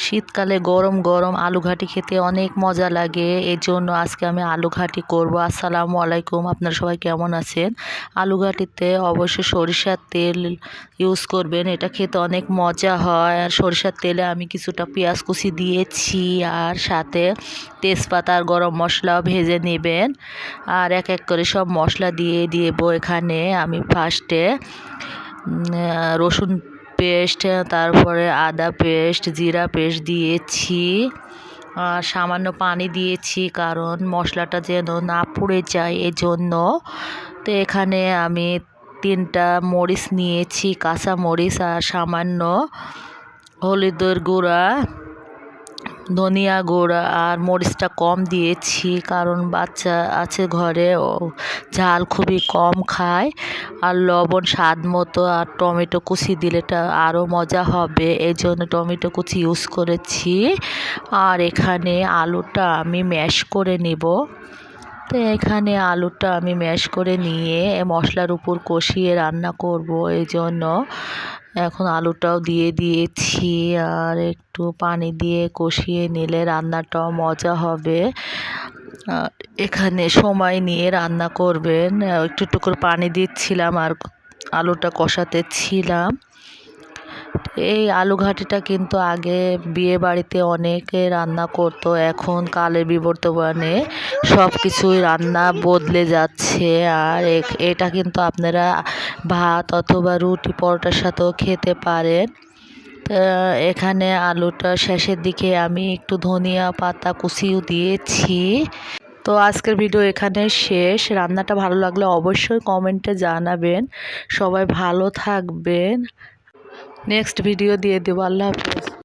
শীতকালে গরম গরম আলু ঘাটি খেতে অনেক মজা লাগে। এই জন্য আজকে আমি আলু ঘাটি করব। আসসালামু আলাইকুম, আপনারা সবাই কেমন আছেন? আলু ঘাটিতে অবশ্যই সরিষার তেল ইউজ করবেন, এটা খেতে অনেক মজা হয়। আর সরিষার তেলে আমি কিছুটা পেঁয়াজ কুচি দিয়েছি, আর সাথে তেজপাতা আর গরম মশলাও ভেজে নেবেন। আর এক এক করে সব মশলা দিয়ে দেব। এখানে আমি ফার্স্টে রসুন পেস্ট, তারপরে আদা পেস্ট, জিরা পেস্ট দিয়েছি, আর সামান্য পানি দিয়েছি কারণ মশলাটা যেন না পুড়ে যায় এজন্য। তো এখানে আমি 3টা মরিচ নিয়েছি, কাঁচা মরিচ, আর সামান্য হলুদের গুঁড়া, ধনিয়া গুঁড়া, আর মরিচটা কম দিয়েছি কারণ বাচ্চা আছে ঘরে, ও ঝাল খুবই কম খায়। আর লবণ স্বাদ মতো, আর টমেটো কুচি দিলে এটা আরও মজা হবে, এই জন্য টমেটো কুচি ইউজ করেছি। আর এখানে আলুটা আমি ম্যাশ করে নেব। তো এখানে আলুটা আমি ম্যাশ করে নিয়ে মশলার উপর কষিয়ে রান্না করব, এই জন্য এখন আলুটাও দিয়ে দিয়েছি। আর একটু পানি দিয়ে কষিয়ে নিলে রান্নাটাও মজা হবে। এখানে সময় নিয়ে রান্না করবেন। একটু একটু করে পানি দিচ্ছিলাম আর আলুটা কষাতে ছিলাম। এই আলু ঘাটিটা কিন্তু আগে বিয়ে বাড়িতে অনেকে রান্না করতো, এখন কালের বিবর্তমানে সব কিছুই রান্না বদলে যাচ্ছে। আর এটা কিন্তু আপনারা ভাত অথবা রুটি পরোটার সাথেও খেতে পারেন। এখানে আলুটা শেষের দিকে আমি একটু ধনিয়া পাতা কুচিও দিয়েছি। তো আজকের ভিডিও এখানে শেষ। রান্নাটা ভালো লাগলে অবশ্যই কমেন্টে জানাবেন। সবাই ভালো থাকবেন। নেক্সট ভিডিও দিয়ে দেবো। আল্লাহ হাফেজ।